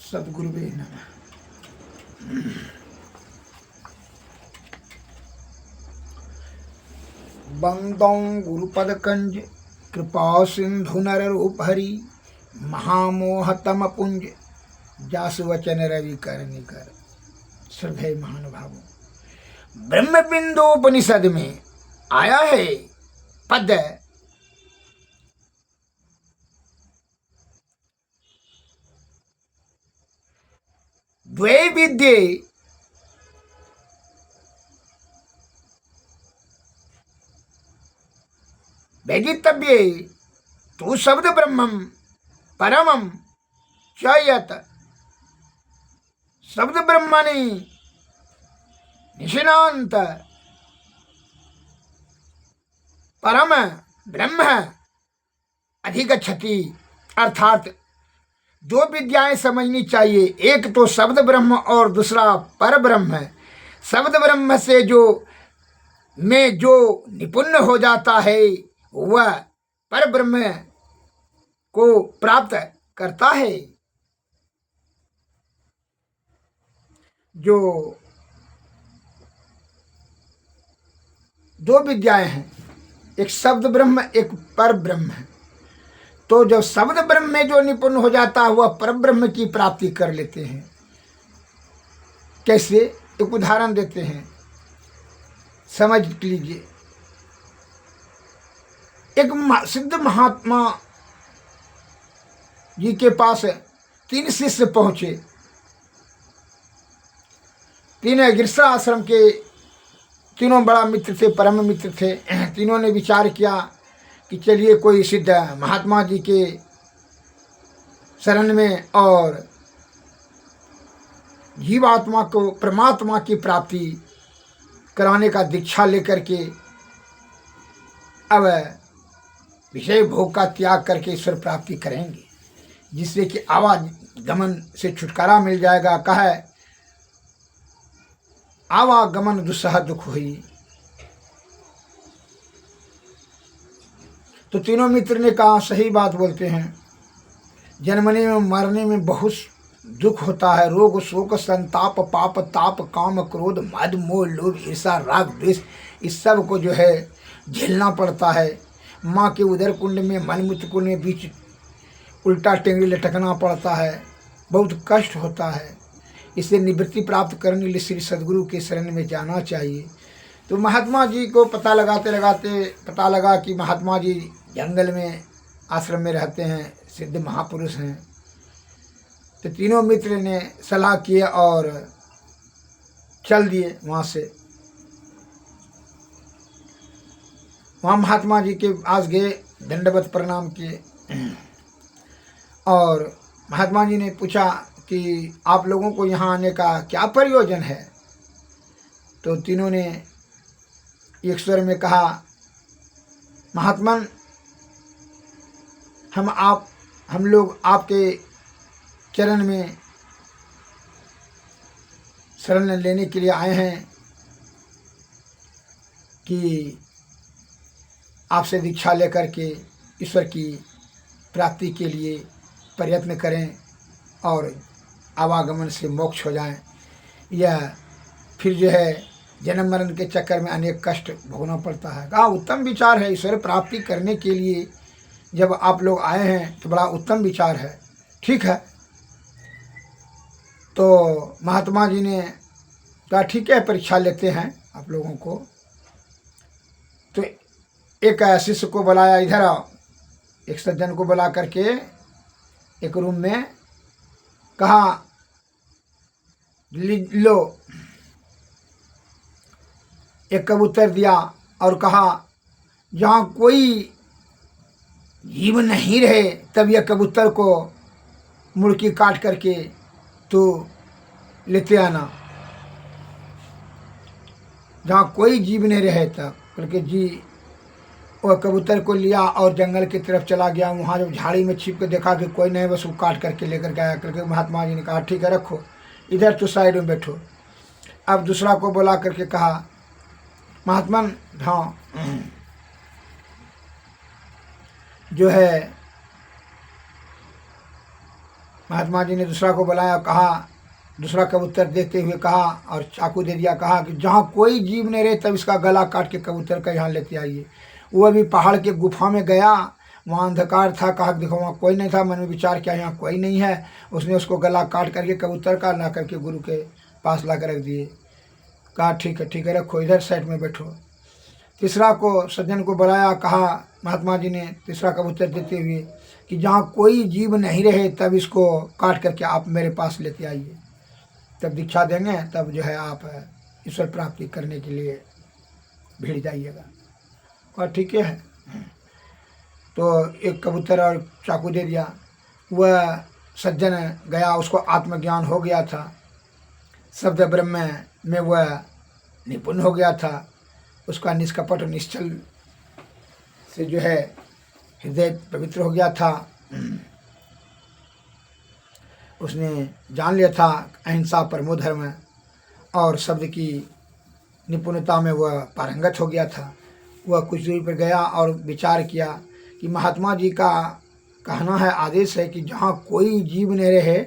सद्गुरुवे नमः। बंदों गुरुपदकंज कृपा सिंधु नर रूप हरि महामोहतम पुंज जासु वचन रवि कर निकर। श्रद्धेय महानुभावों, ब्रह्म बिंदोपनिषद में आया है पद द्वे विद्ये वेदितव्ये तु शब्द ब्रह्मम परमम च यत्। शब्द ब्रह्मणि निशिनांत परम ब्रह्म अधिगच्छति। अर्थात दो विद्याएं समझनी चाहिए, एक तो शब्द ब्रह्म और दूसरा पर ब्रह्म है। शब्द ब्रह्म से जो निपुण हो जाता है वह पर ब्रह्म को प्राप्त करता है। जो दो विद्याएं हैं, एक शब्द ब्रह्म एक पर ब्रह्म है। तो जब शब्द ब्रह्म में जो निपुण हो जाता है वह पर ब्रह्म की प्राप्ति कर लेते हैं। कैसे? एक उदाहरण देते हैं, समझ लीजिए। एक सिद्ध महात्मा जी के पास 3 शिष्य पहुंचे। 3 गिरसा आश्रम के, तीनों बड़ा मित्र थे, परम मित्र थे। तीनों ने विचार किया कि चलिए कोई सिद्ध महात्मा जी के शरण में और जीवात्मा को परमात्मा की प्राप्ति कराने का दीक्षा लेकर के अब विषय भोग का त्याग करके ईश्वर प्राप्ति करेंगे, जिससे कि आवागमन से छुटकारा मिल जाएगा। कहे आवागमन दुस्सह दुख हुई। तो तीनों मित्र ने कहा सही बात बोलते हैं, जन्मने में मरने में बहुत दुख होता है। रोग शोक संताप पाप ताप काम क्रोध मद मोह लोभ ईर्षा राग द्वेष, इस सब को जो है झेलना पड़ता है। माँ के उदर कुंड में मलमूत्र कुंड में बीच उल्टा टेंगड़ी लटकना पड़ता है, बहुत कष्ट होता है। इससे निवृत्ति प्राप्त करने के लिए श्री सद्गुरु के शरण में जाना चाहिए। तो महात्मा जी को पता लगाते लगाते पता लगा कि महात्मा जी जंगल में आश्रम में रहते हैं, सिद्ध महापुरुष हैं। तो तीनों मित्र ने सलाह किए और चल दिए वहाँ से। वहाँ महात्मा जी के पास गए, दंडवत प्रणाम किए और महात्मा जी ने पूछा कि आप लोगों को यहाँ आने का क्या प्रयोजन है? तो तीनों ने एक स्वर में कहा, महात्मन, हम लोग आपके चरण में शरण लेने के लिए आए हैं कि आपसे दीक्षा लेकर के ईश्वर की प्राप्ति के लिए प्रयत्न करें और आवागमन से मोक्ष हो जाएं। यह फिर जो है जन्म मरण के चक्कर में अनेक कष्ट भोगना पड़ता है। कहा उत्तम विचार है, ईश्वर प्राप्ति करने के लिए जब आप लोग आए हैं तो बड़ा उत्तम विचार है, ठीक है। तो महात्मा जी ने कहा ठीक है, परीक्षा लेते हैं आप लोगों को। तो एक शिष्य को बुलाया, इधर आओ। एक सज्जन को बुला करके एक रूम में कहा लो, एक कबूतर दिया और कहा जहाँ कोई जीव नहीं रहे तब यह कबूतर को मुड़की काट करके तो लेते आना। जहाँ कोई जीव नहीं रहे तब, बल्कि जी वह कबूतर को लिया और जंगल की तरफ चला गया। वहाँ जब झाड़ी में छिप के देखा कि कोई नहीं, बस वो काट करके लेकर गया करके महात्मा जी ने कहा ठीक है रखो, इधर तो साइड में बैठो। अब दूसरा को बुला करके कहा, महात्मन हाँ जो है महात्मा जी ने दूसरा को बुलाया, कहा, दूसरा कबूतर देते हुए कहा और चाकू दे दिया, कहा कि जहाँ कोई जीव नहीं रहे तब इसका गला काट के कबूतर का यहाँ लेते आइए। वो अभी पहाड़ के गुफा में गया, वहाँ अंधकार था, कहा देखो वहाँ कोई नहीं था, मन में विचार किया यहाँ कोई नहीं है, उसने उसको गला काट करके कबूतर का ला करके गुरु के पास ला कर रख दिए। कहा ठीक है रखो, इधर साइड में बैठो। तीसरा को सज्जन को बुलाया, कहा महात्मा जी ने तीसरा कबूतर देते हुए कि जहाँ कोई जीव नहीं रहे तब इसको काट करके आप मेरे पास लेते आइए, तब दीक्षा देंगे, तब जो है आप ईश्वर प्राप्ति करने के लिए भिड़ जाइएगा। और ठीक है। तो एक कबूतर और चाकू दे दिया। वह सज्जन गया, उसको आत्मज्ञान हो गया था, शब्द ब्रह्म में वह निपुण हो गया था, उसका निष्कपट निश्चल से जो है हृदय पवित्र हो गया था। उसने जान लिया था अहिंसा परमो धर्म, और शब्द की निपुणता में वह पारंगत हो गया था। वह कुछ दूरी पर गया और विचार किया कि महात्मा जी का कहना है, आदेश है कि जहाँ कोई जीव नहीं रहे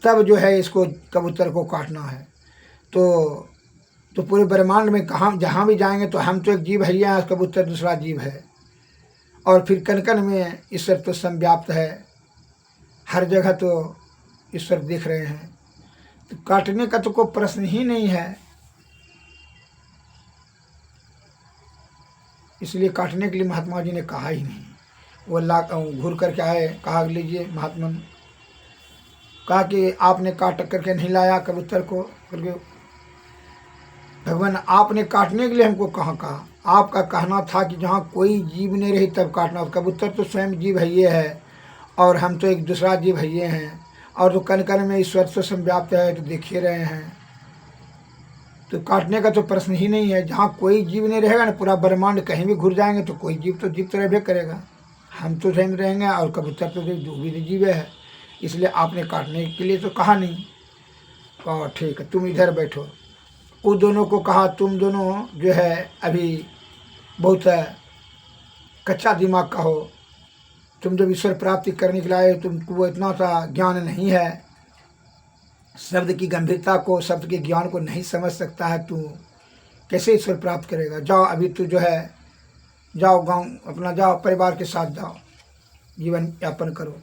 तब जो है इसको कबूतर को काटना है। तो पूरे ब्रह्मांड में कहाँ जहाँ भी जाएंगे तो हम तो एक जीव है ही हैं, कबूतर दूसरा जीव है, और फिर कण कण में ईश्वर तो संव्याप्त है, हर जगह तो ईश्वर देख रहे हैं, तो काटने का तो कोई प्रश्न ही नहीं है। इसलिए काटने के लिए महात्मा जी ने कहा ही नहीं। वो घूर करके आए, कहा लीजिए महात्मा, कहा कि आपने काट करके नहीं लाया कबूतर को, करके भगवान आपने काटने के लिए हमको कहा, आपका कहना था कि जहाँ कोई जीव नहीं रही तब काटना। कबूतर तो स्वयं जीव है ये है, और हम तो एक दूसरा जीव है ये हैं, और तो कण कण में ईश्वर से संव्याप्त है, तो देख ही रहे हैं, तो काटने का तो प्रश्न ही नहीं है। जहाँ कोई जीव नहीं रहेगा ना, पूरा ब्रह्मांड कहीं भी घुर जाएंगे तो कोई जीव तो रहबे करेगा, हम तो स्वयं रहेंगे, और कबूतर तो जो भी जीव है, इसलिए आपने काटने के लिए तो कहा नहीं। कहा ठीक है, तुम इधर बैठो। उन दोनों को कहा, तुम दोनों जो है अभी बहुत कच्चा दिमाग का हो, तुम जब ईश्वर प्राप्ति करने के लिए आए तुमको वो इतना सा ज्ञान नहीं है, शब्द की गंभीरता को, शब्द के ज्ञान को नहीं समझ सकता है, तू कैसे ईश्वर प्राप्त करेगा। जाओ अभी तू जो है जाओ गांव अपना, जाओ परिवार के साथ जाओ, जीवन यापन करो।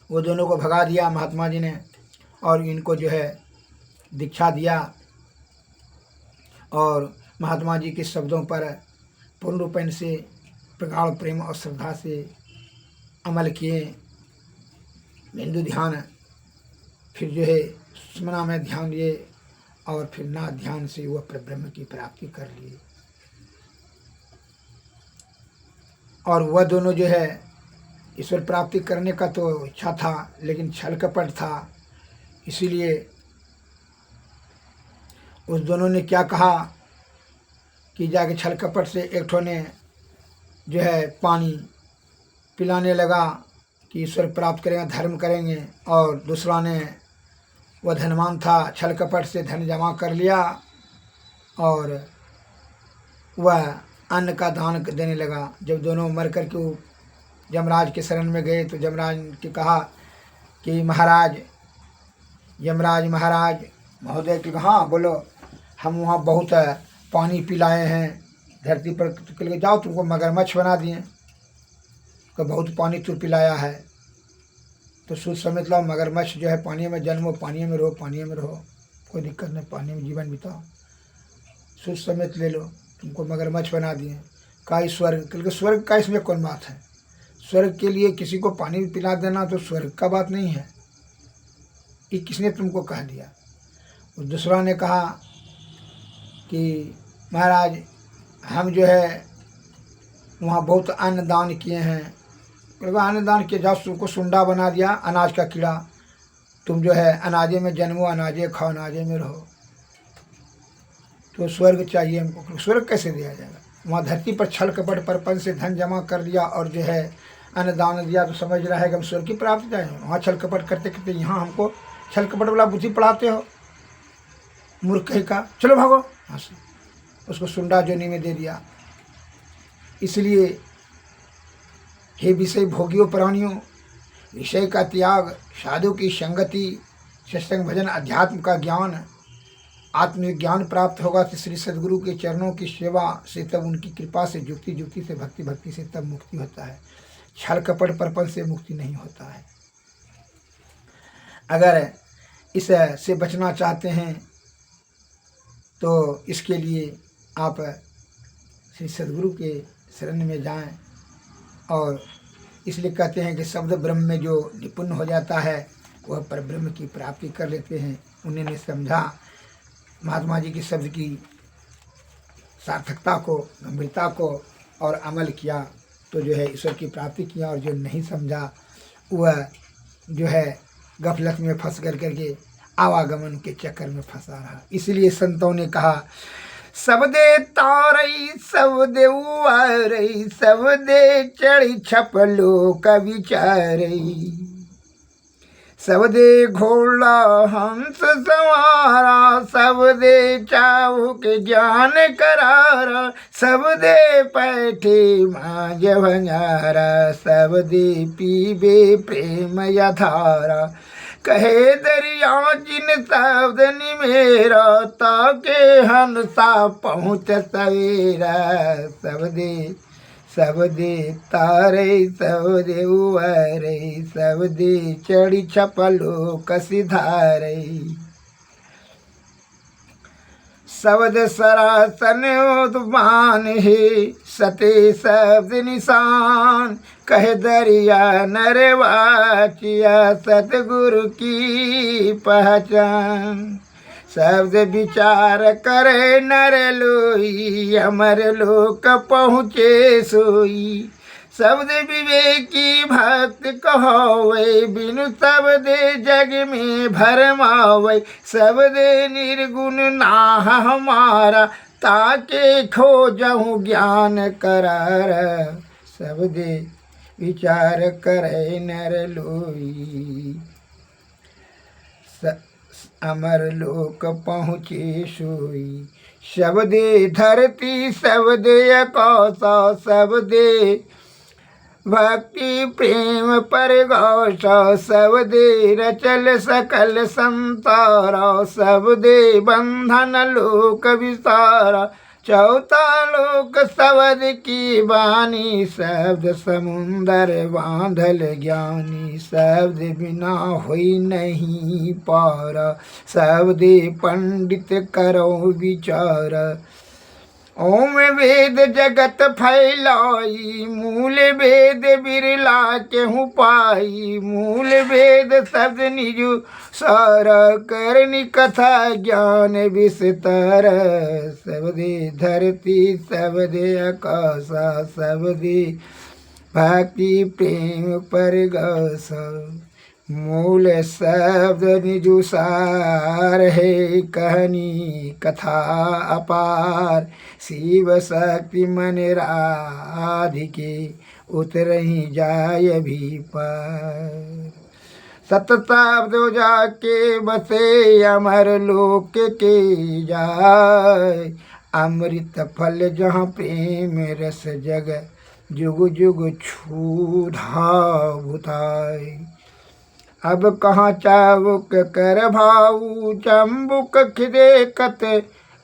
वो दोनों को भगा दिया महात्मा जी ने, और इनको जो है दीक्षा दिया, और महात्मा जी के शब्दों पर पूर्ण रूपेण से प्रगाढ़ प्रेम और श्रद्धा से अमल किए। बिंदु ध्यान, फिर जो है स्मरणा में ध्यान लिए, और फिर ना ध्यान से वह ब्रह्म की प्राप्ति कर लिए। और वह दोनों जो है ईश्वर प्राप्ति करने का तो इच्छा था, लेकिन छल कपट था, इसीलिए उस दोनों ने क्या कहा कि जाके छल कपट से एक ठो ने जो है पानी पिलाने लगा कि ईश्वर प्राप्त करेंगे, धर्म करेंगे, और दूसरा ने, वह धनवान था, छल कपट से धन जमा कर लिया और वह अन्न का दान देने लगा। जब दोनों मर कर के यमराज के शरण में गए तो यमराज ने कहा कि महाराज, यमराज महाराज महोदय की, हाँ बोलो, हम वहाँ बहुत पानी पिलाए हैं धरती पर, तो जाओ तुमको मगरमच्छ बना दिए, तो बहुत पानी तू पिलाया है, तो सोच समझ लो, मगरमच्छ जो है पानी में जन्मो, पानी में रहो, पानी में रहो, कोई दिक्कत नहीं, पानी में जीवन बिताओ, सोच समझ ले लो, तुमको मगरमच्छ बना दिए। कहा स्वर्ग, क्योंकि स्वर्ग का इसमें कौन बात है, स्वर्ग के लिए किसी को पानी पिला देना तो स्वर्ग का बात नहीं है, ये किसने तुमको कह दिया। उस दूसरा ने कहा कि महाराज हम जो है वहाँ बहुत अन्न दान किए हैं, अन्न दान किए, जाओ तुमको सुंडा बना दिया, अनाज का कीड़ा, तुम जो है अनाजे में जन्मो, अनाजे खाओ, अनाजे में रहो, तो स्वर्ग चाहिए हमको। स्वर्ग कैसे दिया जाएगा, वहाँ धरती पर छल कपट परपन से धन जमा कर दिया और जो है अन्न दान दिया, तो समझ रहा है कि हम स्वर्ग की प्राप्ति जाएंगे। वहाँ छल कपट करते करते यहाँ हमको छल कपट वाला बुद्धि पढ़ाते हो, मूर्ख कहीं का, चलो भागो। हाँ, उसको सुंडा जोनी में दे दिया। इसलिए हे विषय भोगियों प्राणियों, विषय का त्याग, साधु की संगति, सत्संग भजन, अध्यात्म का ज्ञान, आत्मज्ञान प्राप्त होगा तो श्री सद्गुरु के चरणों की सेवा से, तब उनकी कृपा से, जुक्ति जुक्ति से, भक्ति भक्ति से तब मुक्ति होता है। छल कपट परपन से मुक्ति नहीं होता है। अगर इस से बचना चाहते हैं तो इसके लिए आप श्री सद्गुरु के शरण में जाएं। और इसलिए कहते हैं कि शब्द ब्रह्म में जो निपुण हो जाता है वह पर ब्रह्म की प्राप्ति कर लेते हैं। उन्होंने समझा महात्मा जी के शब्द की सार्थकता को, गंभीरता को और अमल किया तो जो है ईश्वर की प्राप्ति किया। और जो नहीं समझा वह जो है गफलत में फंस करके आवागमन के चक्कर में फंसा रहा। इसलिए संतों ने कहा, सब दे तारई सब दे उवारई, सब दे चढ़ी छपलो का विचारई, सब दे घोड़ा हंस सवारा, सब दे चाहुक ज्ञान करारा, सब दे पैठे मांझ भंगारा, सब दे पीबे प्रेम यथारा, कहे दरिया जिन शब्द निमेरा, ताके हंसा पहुँच सवेरा, सब दे तारे सब दे उवरे, सब दे चढ़ी छपलो कसी धारे, शब्द सरासन उद्मान है, सते शब्द निशान, कह दरिया नरवाचिया सतगुरु की पहचान, शब्द विचार करे नर लोई, अमर लोक पहुँचे सोई, शब्द विवेकी भक्त कहोवे, बिनु शब्द जग में भरमावे, शब्द निर्गुण नाह हमारा, ताके खोजहूँ ज्ञान करार, शब्द विचार करे नर लोई, अमर लोक पहुँचे सोई, शब्दे धरती शब्दे आकाशा, शब्दे भक्ति प्रेम पर गौशा, शब्दे रचल सकल संतारा, शब्दे बंधन लोक विसारा, चौथा लोक शब्द की बानी, शब्द समुंदर बांधल ज्ञानी, शब्द बिना होई नहीं पारा, शब्द पंडित करो विचार, ओम वेद जगत फैलाई, मूल वेद बिरला केहू पाई, मूल वेद शब्द निजु सार, करनी कथा ज्ञान विस्तार, शब्दे धरती शब्दे आकाशा, शब्दे भक्ति प्रेम परगास, मूल शब्द निजुसार है, कहानी कथा अपार, शिव शक्ति मन राधिके उतरही जाय भी पार, सतताब्द जाके बसे अमर लोक के जाय, अमृत फल जहाँ प्रेम रस जग जुग जुग छूधा भुताय, अब कहाँ चाबुक कर भाऊ, चंबुक खिदे कत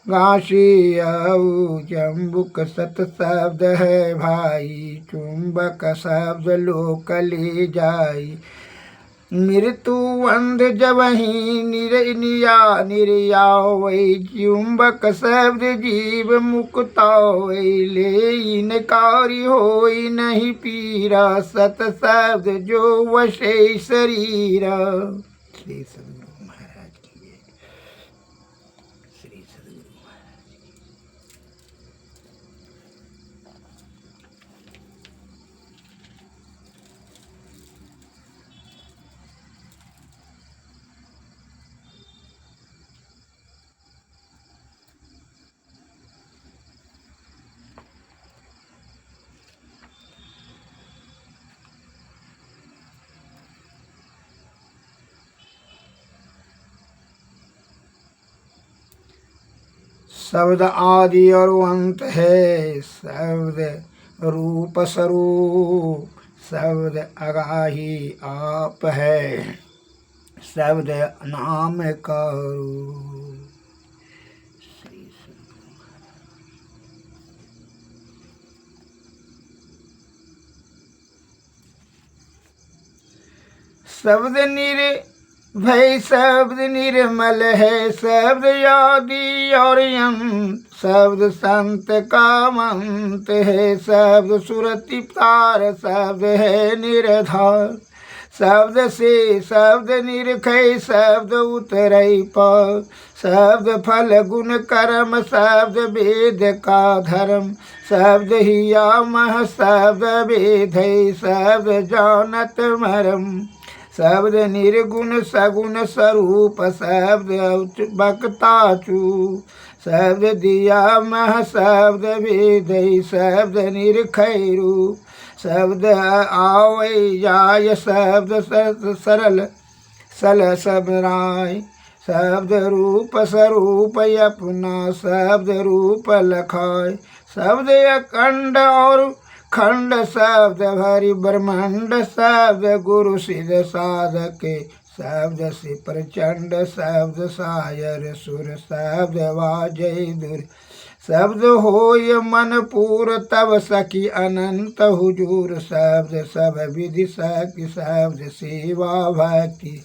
घासी आऊ, चंबुक सत शब्द है भाई, चुंबक शब्द लोक ले जाई, मृत्यु अंध जबहि निर्यावै, चुंबक शब्द जीव मुक्तावै, ले इनकारी होई नहीं पीरा, सत शब्द जो वशे शरीरा। श्री सद्गुरु महाराज की जय। श्री सद्गुरु महाराज। शब्द आदि और अंत है, शब्द रूप स्वरूप, शब्द आगाही आप है, शब्द नाम करो। शब्द निर्भय शब्द निर्मल है, शब्द आदि और अंत, शब्द संत का मंत है, शब्द सुरति तार, शब्द है निरधार, शब्द से शब्द निरखय, शब्द उतरई पार, शब्द फल गुण कर्म, शब्द वेद का धर्म, शब्द हिया मह, शब्द वेद शब्द जानत मरम, शब्द निर्गुण सगुण स्वरूप, शब्द बक्ता चू, शब्द दिया मह, शब्द वेद शब्द निरखय रूप, शब्द आवै जाय, शब्द सरल सल सब राय, शब्द रूप स्वरूप अपना, शब्द रूप लखाय, शब्द अखंड और खंड, शब्द भरि ब्रह्मांड, शब्द गुरु सिद्ध साधक, शब्द से प्रचंड, शब्द सायर सुर, शब्द वाजय दूर, शब्द होय मन पूर, तब सखी अनंत हुजूर, शब्द सब विधि सखी, शब्द सेवा भक्ति,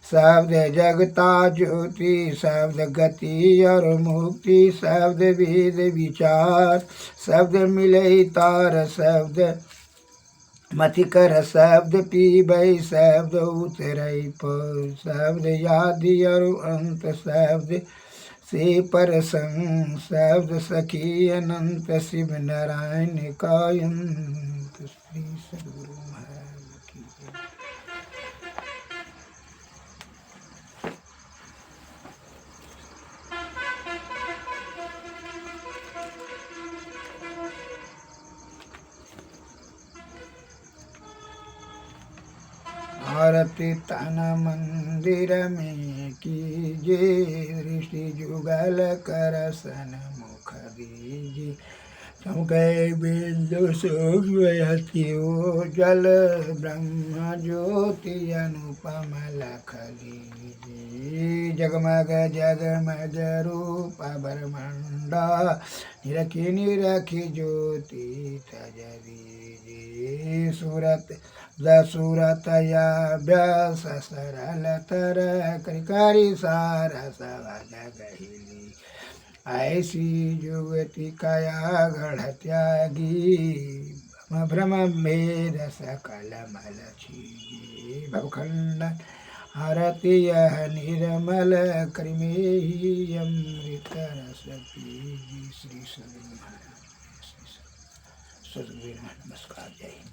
शब्द जगता ज्योति, शब्द गति और मुक्ति, शब्द वेद विचार, शब्द मिलई तार, शब्द मति कर, शब्द पीबै, शब्द उतरई पर, शब्द आदि और अंत, शब्द से परसंग, शब्द सखी अनंत, शिव नारायण का अंत। श्री सद्गुरु महाराज की जय। आरती तन मंदिर में कीजिए, ऋषि जुगल कर सन मुख दीजिए, चमकै बिंदु सूक्ष्मयति जल, ब्रह्म ज्योति अनुपम लख लीजिए, जगमग जगमग रूप ब्रह्मांडा, निरखी निरखी ज्योति तज दीजिए, सूरत दसूरत या व्यास सरल तर, करिकारी सारा सवज गहिली, ऐसी जुगति कया गढ़ त्यागी, भ्रम भेद सकल मल छीजी, भवखंडन हरति यह निर्मल, कृमेहि अमृत रस पीजी। श्री सद्गुरु महाराज, सद्गुरु नमस्कार, जय हिंद।